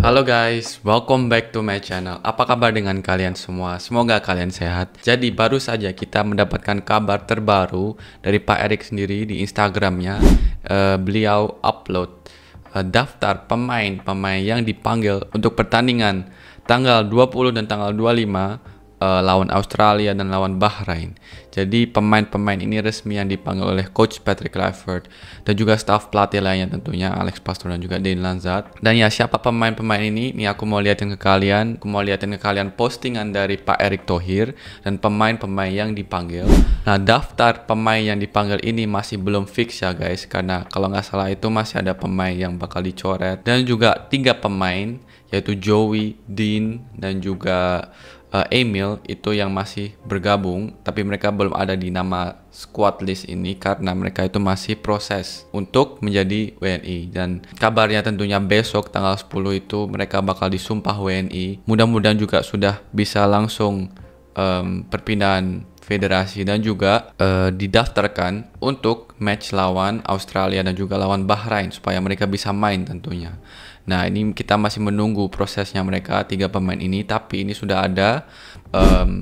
Halo guys, welcome back to my channel. Apa kabar dengan kalian semua? Semoga kalian sehat. Jadi baru saja kita mendapatkan kabar terbaru dari Pak Erik sendiri di Instagramnya. Beliau upload daftar pemain-pemain yang dipanggil untuk pertandingan tanggal 20 dan tanggal 25 lawan Australia dan lawan Bahrain. Jadi pemain-pemain ini resmi yang dipanggil oleh Coach Patrick Kluivert dan juga staf pelatih lainnya tentunya Alex Pastoor dan juga Dane Lanzat. Dan ya, siapa pemain-pemain ini? Nih aku mau liatin ke kalian. Aku mau liatin ke kalian postingan dari Pak Erick Thohir dan pemain-pemain yang dipanggil. Nah, daftar pemain yang dipanggil ini masih belum fix ya guys, karena kalau nggak salah itu masih ada pemain yang bakal dicoret dan juga 3 pemain yaitu Joey, Dean dan juga Emil itu yang masih bergabung, tapi mereka belum ada di nama squad list ini karena mereka itu masih proses untuk menjadi WNI. Dan kabarnya tentunya besok tanggal 10 itu mereka bakal disumpah WNI. Mudah-mudahan juga sudah bisa langsung perpindahan federasi dan juga didaftarkan untuk match lawan Australia dan juga lawan Bahrain supaya mereka bisa main tentunya. Nah, ini kita masih menunggu prosesnya mereka 3 pemain ini, tapi ini sudah ada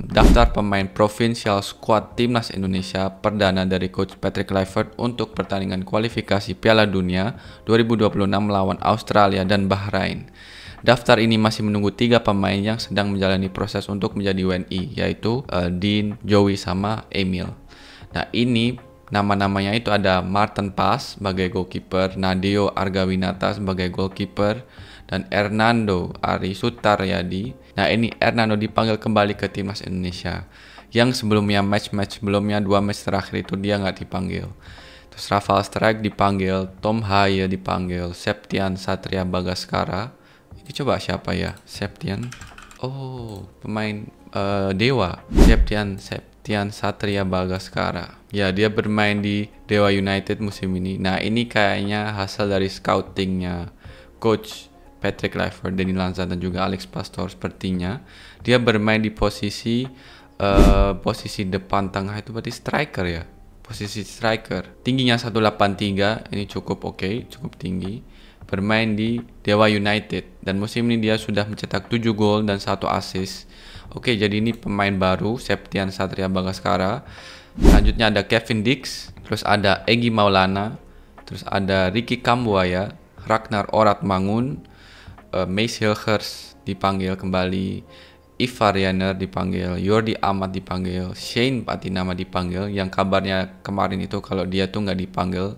daftar pemain provincial squad timnas Indonesia perdana dari Coach Patrick Kluivert untuk pertandingan kualifikasi Piala Dunia 2026 melawan Australia dan Bahrain. Daftar ini masih menunggu 3 pemain yang sedang menjalani proses untuk menjadi WNI, yaitu Dean, Joey, sama Emil. Nah, ini nama-namanya itu ada Martin Paz sebagai goalkeeper, Nadeo Argawinata sebagai goalkeeper, dan Hernando Ari Sutaryadi. Nah, ini Hernando dipanggil kembali ke timnas Indonesia. Yang sebelumnya match-match sebelumnya 2 match terakhir itu dia nggak dipanggil. Terus Rafael Strijk dipanggil, Tom Haye dipanggil, Septian Satria Bagaskara. Ini coba siapa ya? Septian. Oh, pemain Dewa. Septian Satria Bagaskara. Ya, dia bermain di Dewa United musim ini. Nah, ini kayaknya hasil dari scoutingnya Coach Patrick Kluivert, Dane Lanzat dan juga Alex Pastoor sepertinya. Dia bermain di posisi depan tengah itu berarti striker ya. Posisi striker. Tingginya 183, ini cukup oke, cukup tinggi. Bermain di Dewa United dan musim ini dia sudah mencetak 7 gol dan 1 assist. Oke, jadi ini pemain baru Septian Satria Bagaskara. Selanjutnya ada Kevin Dix, terus ada Egy Maulana, terus ada Ricky Kambuaya, Ragnar Oratmangun, Mace Hilgers dipanggil kembali, Ivar Jenner dipanggil, Jordi Amat dipanggil, Shane Patinama dipanggil. Yang kabarnya kemarin itu kalau dia tuh nggak dipanggil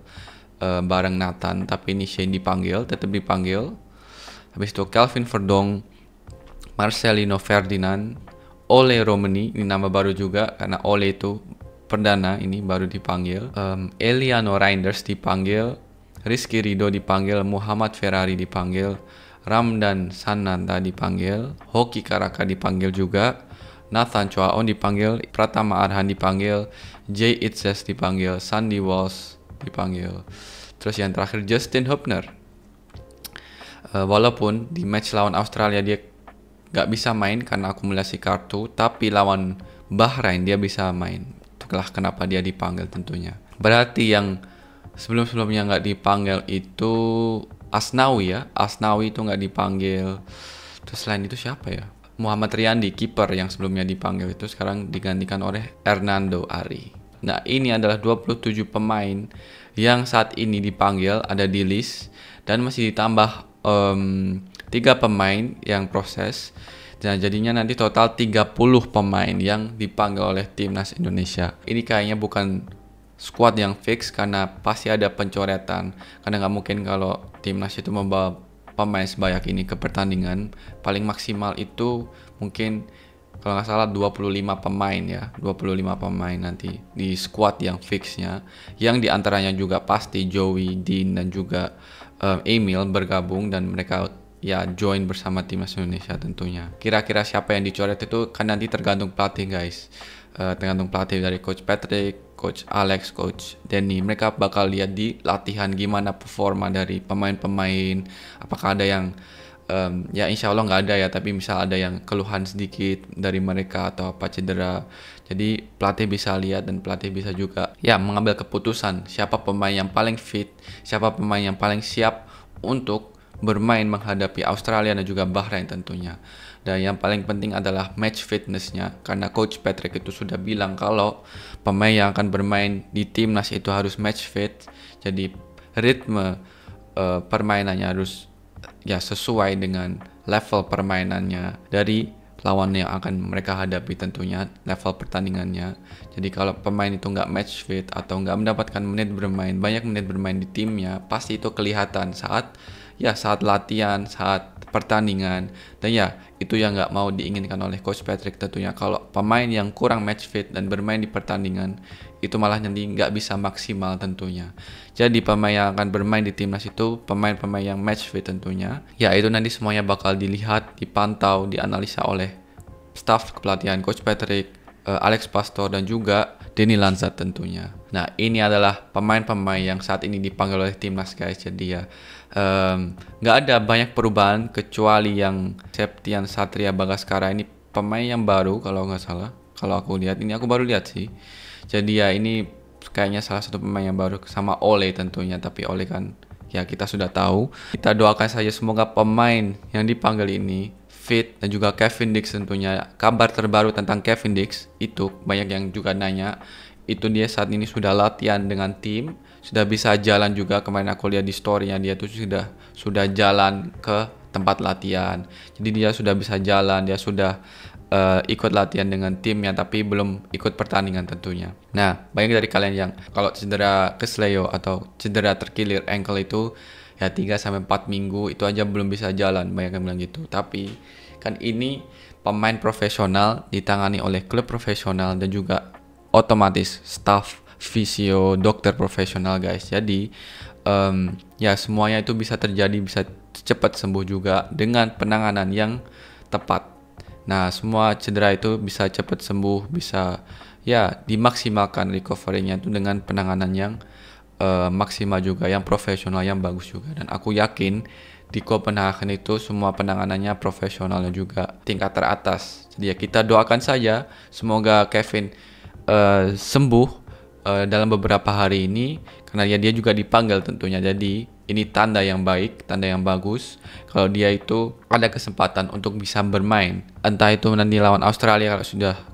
bareng Nathan, tapi ini Shane dipanggil, tetap dipanggil. Habis itu Kelvin Verdong, Marcelino Ferdinand, Ole Romani, ini nama baru juga karena Ole itu perdana, ini baru dipanggil. Eliano Reinders dipanggil, Rizky Ridho dipanggil, Muhammad Ferrari dipanggil, Ramdan Sananta dipanggil, Hoki Karaka dipanggil juga, Nathan Choaon dipanggil, Pratama Arhan dipanggil, Jay Itzes dipanggil, Sandy Walsh dipanggil. Terus yang terakhir Justin Hubner. Walaupun di match lawan Australia dia gak bisa main karena akumulasi kartu, tapi lawan Bahrain dia bisa main. Itulah kenapa dia dipanggil tentunya. Berarti yang sebelum-sebelumnya gak dipanggil itu Asnawi ya. Asnawi itu gak dipanggil. Terus selain itu siapa ya? Muhammad Riyandi, kiper yang sebelumnya dipanggil itu sekarang digantikan oleh Hernando Ari. Nah, ini adalah 27 pemain yang saat ini dipanggil ada di list dan masih ditambah 3 pemain yang proses. Dan jadinya nanti total 30 pemain yang dipanggil oleh timnas Indonesia. Ini kayaknya bukan squad yang fix karena pasti ada pencoretan. Karena nggak mungkin kalau timnas itu membawa pemain sebanyak ini ke pertandingan. Paling maksimal itu mungkin kalau nggak salah 25 pemain ya, 25 pemain nanti di squad yang fixnya, yang diantaranya juga pasti Joey, Dean dan juga Emil bergabung dan mereka ya join bersama timnas Indonesia tentunya. Kira-kira siapa yang dicoret itu kan nanti tergantung pelatih guys, tergantung pelatih dari Coach Patrick, Coach Alex, Coach Danny. Mereka bakal lihat di latihan gimana performa dari pemain-pemain, apakah ada yang ya insya Allah nggak ada ya, tapi misal ada yang keluhan sedikit dari mereka atau apa cedera, jadi pelatih bisa lihat dan pelatih bisa juga ya mengambil keputusan siapa pemain yang paling fit, siapa pemain yang paling siap untuk bermain menghadapi Australia dan juga Bahrain tentunya. Dan yang paling penting adalah match fitnessnya, karena Coach Patrick itu sudah bilang kalau pemain yang akan bermain di timnas itu harus match fit. Jadi ritme permainannya harus ya sesuai dengan level permainannya dari lawan yang akan mereka hadapi tentunya, level pertandingannya. Jadi kalau pemain itu nggak match fit atau nggak mendapatkan banyak menit bermain di timnya, pasti itu kelihatan saat latihan, saat pertandingan. Dan ya itu yang nggak mau diinginkan oleh Coach Patrick tentunya. Kalau pemain yang kurang match fit dan bermain di pertandingan, itu malah nanti nggak bisa maksimal tentunya. Jadi pemain yang akan bermain di timnas itu pemain-pemain yang match fit tentunya. Ya itu nanti semuanya bakal dilihat, dipantau, dianalisa oleh staf kepelatihan Coach Patrick, Alex Pastor dan juga Denny Lanzat tentunya. Nah ini adalah pemain-pemain yang saat ini dipanggil oleh timnas guys. Jadi ya nggak ada banyak perubahan kecuali yang Septian Satria Bagaskara ini pemain yang baru kalau nggak salah. Kalau aku lihat ini, aku baru lihat sih. Jadi ya ini kayaknya salah satu pemain yang baru, sama Ole tentunya. Tapi Ole kan ya kita sudah tahu. Kita doakan saja semoga pemain yang dipanggil ini fit. Dan juga Kevin Dix tentunya. Kabar terbaru tentang Kevin Dix itu banyak yang juga nanya. Itu dia saat ini sudah latihan dengan tim, sudah bisa jalan juga. Kemarin aku lihat di story-nya dia tuh sudah jalan ke tempat latihan. Jadi dia sudah bisa jalan, dia sudah ikut latihan dengan timnya, tapi belum ikut pertandingan tentunya. Nah, banyak dari kalian yang kalau cedera kesleo atau cedera terkilir ankle itu ya 3-4 minggu itu aja belum bisa jalan, banyak yang bilang gitu. Tapi kan ini pemain profesional ditangani oleh klub profesional dan juga otomatis staff fisio, dokter profesional guys. Jadi ya semuanya itu bisa terjadi, bisa cepat sembuh juga dengan penanganan yang tepat. Nah, semua cedera itu bisa cepat sembuh, bisa ya dimaksimalkan recovery-nya itu dengan penanganan yang maksimal juga, yang profesional, yang bagus juga. Dan aku yakin di Copenhagen itu semua penanganannya profesional dan juga tingkat teratas. Jadi ya kita doakan saja semoga Kevin sembuh dalam beberapa hari ini, karena ya dia juga dipanggil tentunya. Jadi ini tanda yang baik, tanda yang bagus kalau dia itu ada kesempatan untuk bisa bermain. Entah itu nanti lawan Australia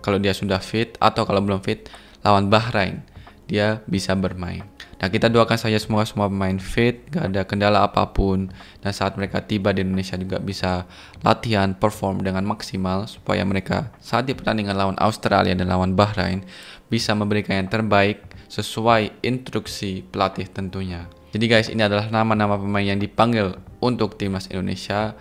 kalau dia sudah fit, atau kalau belum fit lawan Bahrain dia bisa bermain. Nah kita doakan saja semoga semua pemain fit, gak ada kendala apapun, dan saat mereka tiba di Indonesia juga bisa latihan, perform dengan maksimal, supaya mereka saat di pertandingan lawan Australia dan lawan Bahrain bisa memberikan yang terbaik sesuai instruksi pelatih tentunya. Jadi guys, ini adalah nama-nama pemain yang dipanggil untuk timnas Indonesia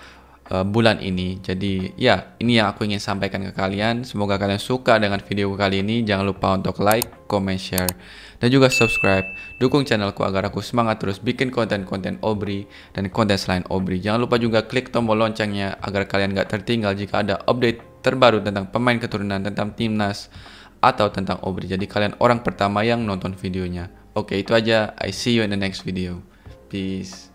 bulan ini. Jadi ya, ini yang aku ingin sampaikan ke kalian. Semoga kalian suka dengan video kali ini. Jangan lupa untuk like, comment, share, dan juga subscribe. Dukung channelku agar aku semangat terus bikin konten-konten Obri dan konten selain Obri. Jangan lupa juga klik tombol loncengnya agar kalian gak tertinggal jika ada update terbaru tentang pemain keturunan, tentang timnas, atau tentang Obri. Jadi kalian orang pertama yang nonton videonya. Oke, itu aja. I see you in the next video. Peace.